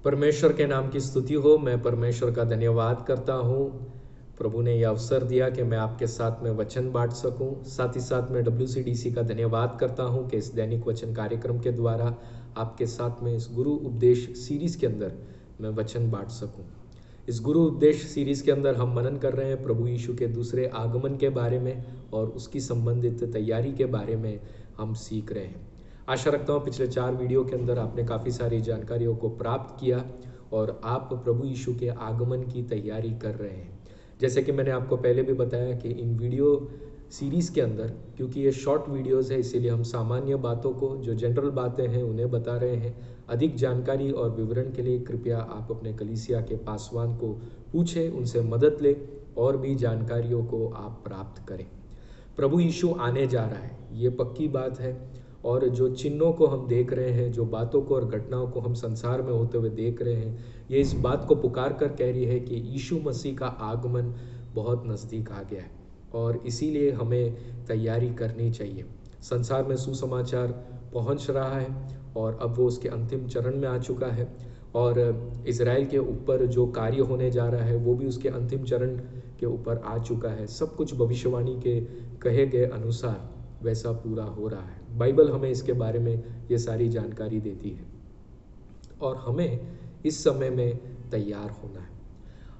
परमेश्वर के नाम की स्तुति हो। मैं परमेश्वर का धन्यवाद करता हूँ। प्रभु ने यह अवसर दिया कि मैं आपके साथ में वचन बांट सकूं। साथ ही साथ मैं WCDC का धन्यवाद करता हूँ कि इस दैनिक वचन कार्यक्रम के द्वारा आपके साथ में इस गुरु उपदेश सीरीज के अंदर मैं वचन बांट सकूं। इस गुरु उपदेश सीरीज के अंदर हम मनन कर रहे हैं प्रभु यीशु के दूसरे आगमन के बारे में और उसकी संबंधित तैयारी के बारे में हम सीख रहे हैं। आशा रखता हूँ पिछले 4 वीडियो के अंदर आपने काफ़ी सारी जानकारियों को प्राप्त किया और आप प्रभु यीशु के आगमन की तैयारी कर रहे हैं। जैसे कि मैंने आपको पहले भी बताया कि इन वीडियो सीरीज़ के अंदर, क्योंकि ये शॉर्ट वीडियोस है, इसीलिए हम सामान्य बातों को, जो जनरल बातें हैं, उन्हें बता रहे हैं। अधिक जानकारी और विवरण के लिए कृपया आप अपने कलीसिया के पासवान को पूछें, उनसे मदद लें और भी जानकारियों को आप प्राप्त करें। प्रभु यीशु आने जा रहा है, ये पक्की बात है। और जो चिन्हों को हम देख रहे हैं, जो बातों को और घटनाओं को हम संसार में होते हुए देख रहे हैं, ये इस बात को पुकार कर कह रही है कि यीशु मसीह का आगमन बहुत नज़दीक आ गया है और इसीलिए हमें तैयारी करनी चाहिए। संसार में सुसमाचार पहुंच रहा है और अब वो उसके अंतिम चरण में आ चुका है और इज़राइल के ऊपर जो कार्य होने जा रहा है वो भी उसके अंतिम चरण के ऊपर आ चुका है। सब कुछ भविष्यवाणी के कहे गए अनुसार वैसा पूरा हो रहा है। बाइबल हमें इसके बारे में ये सारी जानकारी देती है और हमें इस समय में तैयार होना है।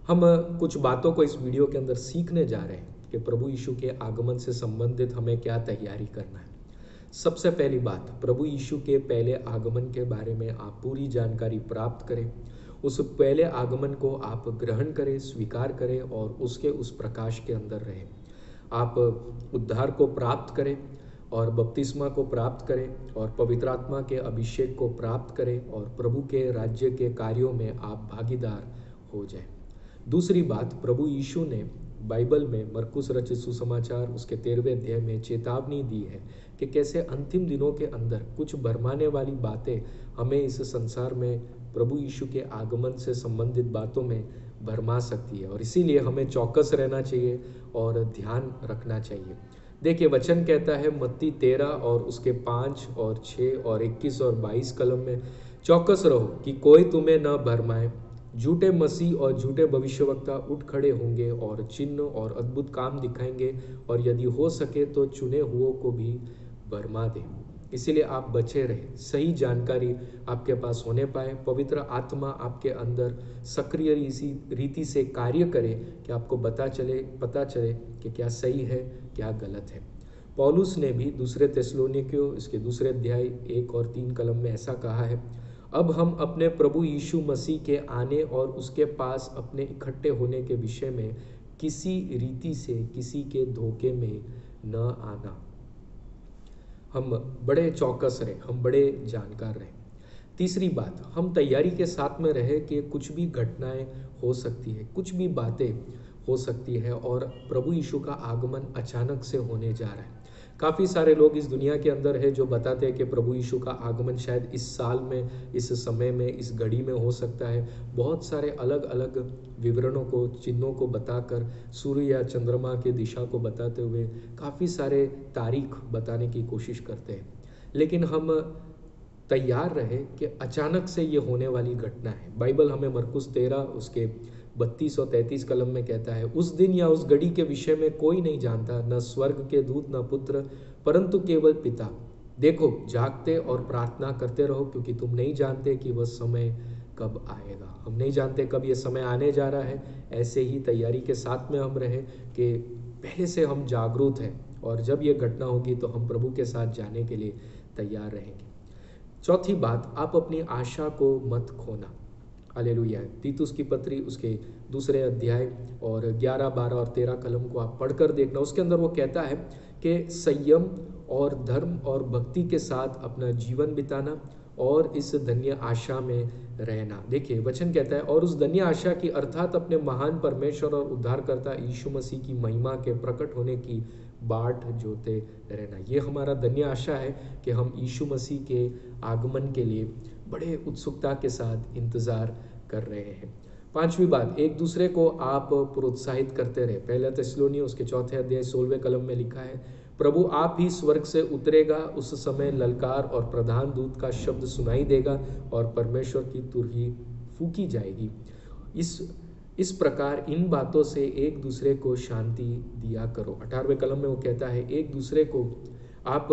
हम कुछ बातों को इस वीडियो के अंदर सीखने जा रहे हैं कि प्रभु यीशु के आगमन से संबंधित हमें क्या तैयारी करना है। सबसे पहली बात, प्रभु यीशु के पहले आगमन के बारे में आप पूरी जानकारी प्राप्त करें। उस पहले आगमन को आप ग्रहण करें, स्वीकार करें और उसके उस प्रकाश के अंदर रहें। आप उद्धार को प्राप्त करें और बपतिस्मा को प्राप्त करें और पवित्र आत्मा के अभिषेक को प्राप्त करें और प्रभु के राज्य के कार्यों में आप भागीदार हो जाएं। दूसरी बात, प्रभु यीशु ने बाइबल में मरकुस रचित सुसमाचार उसके 13वें अध्याय में चेतावनी दी है कि कैसे अंतिम दिनों के अंदर कुछ भरमाने वाली बातें हमें इस संसार में प्रभु यीशु के आगमन से संबंधित बातों में भरमा सकती है और इसीलिए हमें चौकस रहना चाहिए और ध्यान रखना चाहिए। देखिए, वचन कहता है मत्ती 13 और उसके 5 और 6 और 21 और 22 कलम में, चौकस रहो कि कोई तुम्हें न भरमाए। झूठे मसीह और झूठे भविष्यवक्ता उठ खड़े होंगे और चिन्ह और अद्भुत काम दिखाएंगे और यदि हो सके तो चुने हुओं को भी भरमा दे। इसीलिए आप बचे रहे, सही जानकारी आपके पास होने पाए, पवित्र आत्मा आपके अंदर सक्रिय रीति से कार्य करे कि आपको पता चले कि क्या सही है, क्या गलत है। पौलुस ने भी दूसरे थिस्सलुनीकियों इसके 2 अध्याय 1 और 3 कलम में ऐसा कहा है, अब हम अपने प्रभु यीशु मसीह के आने और उसके पास अपने इकट्ठे होने के विषय में किसी रीति से किसी के धोखे में न आना। हम बड़े चौकस रहे, हम बड़े जानकार रहे। तीसरी बात, हम तैयारी के साथ में रहे कि कुछ भी घटनाएं हो सकती है, कुछ भी बातें हो सकती है और प्रभु यीशु का आगमन अचानक से होने जा रहा है। काफ़ी सारे लोग इस दुनिया के अंदर है जो बताते हैं कि प्रभु यीशु का आगमन शायद इस साल में, इस समय में, इस घड़ी में हो सकता है। बहुत सारे अलग अलग विवरणों को, चिन्हों को बताकर, सूर्य या चंद्रमा की दिशा को बताते हुए काफ़ी सारे तारीख बताने की कोशिश करते हैं। लेकिन हम तैयार रहे कि अचानक से ये होने वाली घटना है। बाइबल हमें मरकुस 13 उसके 32 और 33 कलम में कहता है, उस दिन या उस घड़ी के विषय में कोई नहीं जानता, न स्वर्ग के दूत, न पुत्र, परंतु केवल पिता। देखो, जागते और प्रार्थना करते रहो, क्योंकि तुम नहीं जानते कि वह समय कब आएगा। हम नहीं जानते कब ये समय आने जा रहा है। ऐसे ही तैयारी के साथ में हम रहे कि पहले से हम जागरूक हैं और जब ये घटना होगी तो हम प्रभु के साथ जाने के लिए तैयार रहेंगे। चौथी बात, आप अपनी आशा को मत खोना। हालेलुया। तीतुस की पत्री उसके 2 अध्याय और 11, 12 और 13 कलम को आप पढ़कर देखना। उसके अंदर वो कहता है कि संयम और धर्म और भक्ति के साथ अपना जीवन बिताना और इस धन्य आशा में रहना। देखिए, वचन कहता है, और उस धन्य आशा की अर्थात अपने महान परमेश्वर और उद्धारकर्ता यीशु मसीह की महिमा के प्रकट होने की बाट जोते रहना। ये हमारा धन्य आशा है कि हम यीशु मसीह के आगमन के लिए बड़े उत्सुकता के साथ इंतजार कर रहे हैं। 5वीं बात, एक दूसरे को आप प्रोत्साहित करते रहे। 1 थिस्सलुनीकियों उसके 4 अध्याय 16वें कलम में लिखा है, प्रभु आप ही स्वर्ग से उतरेगा, उस समय ललकार और प्रधान दूत का शब्द सुनाई देगा और परमेश्वर की तुरही फूकी जाएगी। इस प्रकार इन बातों से एक दूसरे को शांति दिया करो। 18वें कलम में वो कहता है एक दूसरे को आप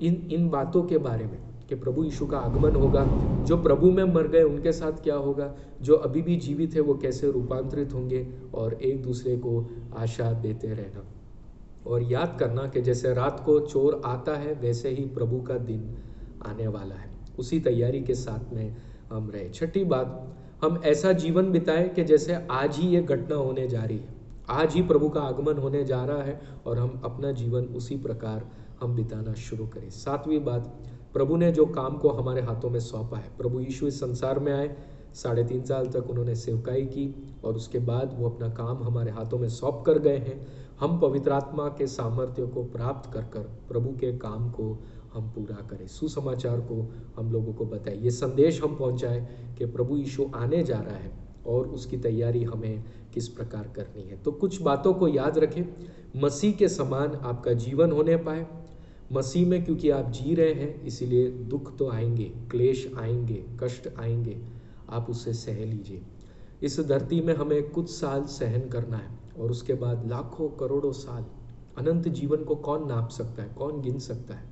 इन बातों के बारे में कि प्रभु यीशु का आगमन होगा, जो प्रभु में मर गए उनके साथ क्या होगा, जो अभी भी जीवित है वो कैसे रूपांतरित होंगे, और एक दूसरे को आशा देते रहना। और याद करना कि जैसे रात को चोर आता है वैसे ही प्रभु का दिन आने वाला है। उसी तैयारी के साथ में हम रहे। छठी बात, हम ऐसा जीवन बिताए कि जैसे आज ही ये घटना होने जा रही है, आज ही प्रभु का आगमन होने जा रहा है, और हम अपना जीवन उसी प्रकार हम बिताना शुरू करें। सातवीं बात, प्रभु ने जो काम को हमारे हाथों में सौंपा है, प्रभु यीशु इस संसार में आए, 3.5 साल तक उन्होंने सेवकाई की, और उसके बाद वो अपना काम हमारे हाथों में सौंप कर गए हैं। हम पवित्र आत्मा के सामर्थ्य को प्राप्त कर कर प्रभु के काम को हम पूरा करें, सुसमाचार को हम लोगों को बताएं, ये संदेश हम पहुंचाएं कि प्रभु यीशु आने जा रहा है और उसकी तैयारी हमें किस प्रकार करनी है। तो कुछ बातों को याद रखें, मसीह के समान आपका जीवन होने पाए। मसीह में क्योंकि आप जी रहे हैं, इसीलिए दुख तो आएंगे, क्लेश आएंगे, कष्ट आएंगे, आप उससे सह लीजिए। इस धरती में हमें कुछ साल सहन करना है, और उसके बाद लाखों करोड़ों साल, अनंत जीवन को कौन नाप सकता है, कौन गिन सकता है।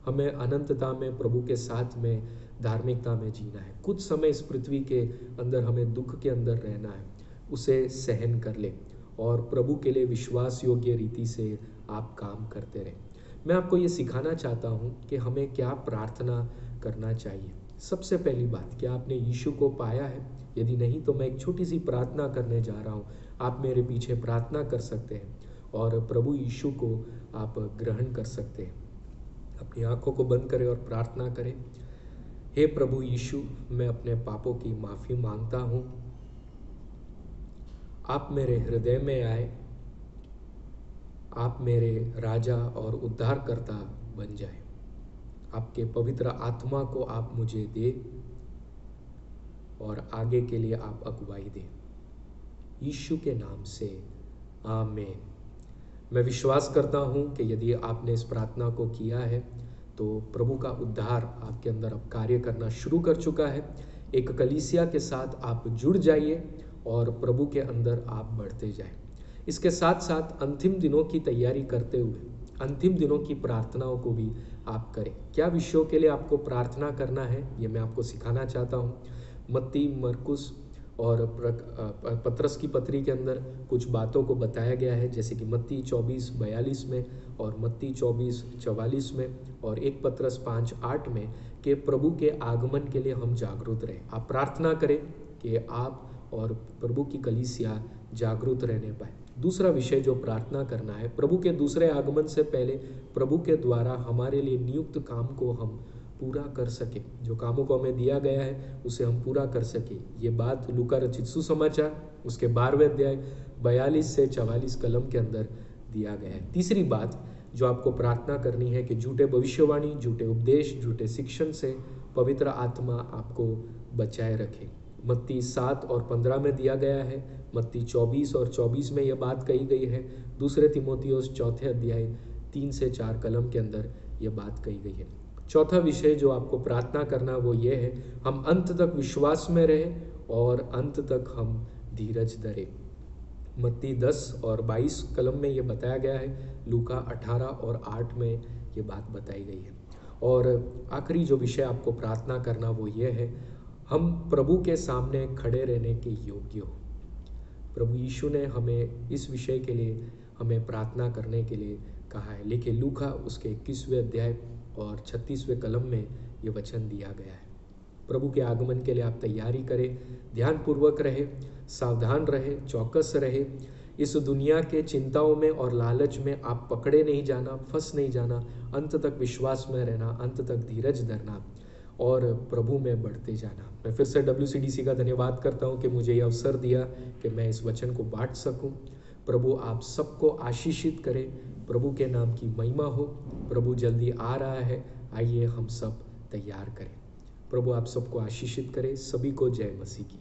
हमें अनंतता में प्रभु के साथ में धार्मिकता में जीना है। कुछ समय इस पृथ्वी के अंदर हमें दुख के अंदर रहना है, उसे सहन कर ले, और प्रभु के लिए विश्वास योग्य रीति से आप काम करते रहें। मैं आपको ये सिखाना चाहता हूँ कि हमें क्या प्रार्थना करना चाहिए। सबसे पहली बात, क्या आपने यीशु को पाया है? यदि नहीं तो मैं एक छोटी सी प्रार्थना करने जा रहा हूँ, आप मेरे पीछे प्रार्थना कर सकते हैं और प्रभु यीशु को आप ग्रहण कर सकते हैं। अपनी आंखों को बंद करें और प्रार्थना करें। हे प्रभु यीशु, मैं अपने पापों की माफ़ी मांगता हूँ, आप मेरे हृदय में आए, आप मेरे राजा और उद्धारकर्ता बन जाए। आपके पवित्र आत्मा को आप मुझे दे और आगे के लिए आप अगुवाई दें, यीशु के नाम से आमीन। मैं विश्वास करता हूँ कि यदि आपने इस प्रार्थना को किया है तो प्रभु का उद्धार आपके अंदर अब कार्य करना शुरू कर चुका है। एक कलीसिया के साथ आप जुड़ जाइए और प्रभु के अंदर आप बढ़ते जाएं। इसके साथ साथ अंतिम दिनों की तैयारी करते हुए अंतिम दिनों की प्रार्थनाओं को भी आप करें। क्या विषयों के लिए आपको प्रार्थना करना है, ये मैं आपको सिखाना चाहता हूँ। मत्ती, मरकुस और पतरस की पत्री के अंदर कुछ बातों को बताया गया है, जैसे कि मत्ती 24:42 में और मत्ती 24:44 में और 1 पतरस 5:8 में कि प्रभु के आगमन के लिए हम जागरूक रहें। आप प्रार्थना करें कि आप और प्रभु की कलीसिया जागरूक रहने पाए। दूसरा विषय जो प्रार्थना करना है, प्रभु के दूसरे आगमन से पहले प्रभु के द्वारा हमारे लिए नियुक्त काम को हम पूरा कर सके, जो कामों को हमें दिया गया है उसे हम पूरा कर सके। ये बात लूका रचित सुसमाचार उसके 12वें अध्याय 42 से 44 कलम के अंदर दिया गया है। तीसरी बात जो आपको प्रार्थना करनी है कि झूठे भविष्यवाणी, झूठे उपदेश, झूठे शिक्षण से पवित्र आत्मा आपको बचाए रखे। मत्ती 7 और 15 में दिया गया है, मत्ती 24 और 24 में यह बात कही गई है, दूसरे तीमुथियुस 4 अध्याय 3 से 4 कलम के अंदर यह बात कही गई है। चौथा विषय जो आपको प्रार्थना करना वो ये है, हम अंत तक विश्वास में रहें और अंत तक हम धीरज धरें। मत्ती 10 और 22 कलम में ये बताया गया है, लूका 18 और 8 में ये बात बताई गई है। और आखिरी जो विषय आपको प्रार्थना करना वो ये है, हम प्रभु के सामने खड़े रहने के योग्य हो। प्रभु यीशु ने हमें इस विषय के लिए हमें प्रार्थना करने के लिए कहा है। लेकिन लूका उसके 21वें अध्याय और 36वें कलम में ये वचन दिया गया है। प्रभु के आगमन के लिए आप तैयारी करें, ध्यानपूर्वक रहे, सावधान रहे, चौकस रहे। इस दुनिया के चिंताओं में और लालच में आप पकड़े नहीं जाना, फंस नहीं जाना, अंत तक विश्वास में रहना, अंत तक धीरज धरना और प्रभु में बढ़ते जाना। मैं फिर से WCDC का धन्यवाद करता हूँ कि मुझे ये अवसर दिया कि मैं इस वचन को बांट सकूँ। प्रभु आप सबको आशीषित करे, प्रभु के नाम की महिमा हो। प्रभु जल्दी आ रहा है, आइए हम सब तैयार करें। प्रभु आप सबको आशीषित करे। सभी को जय मसीह की।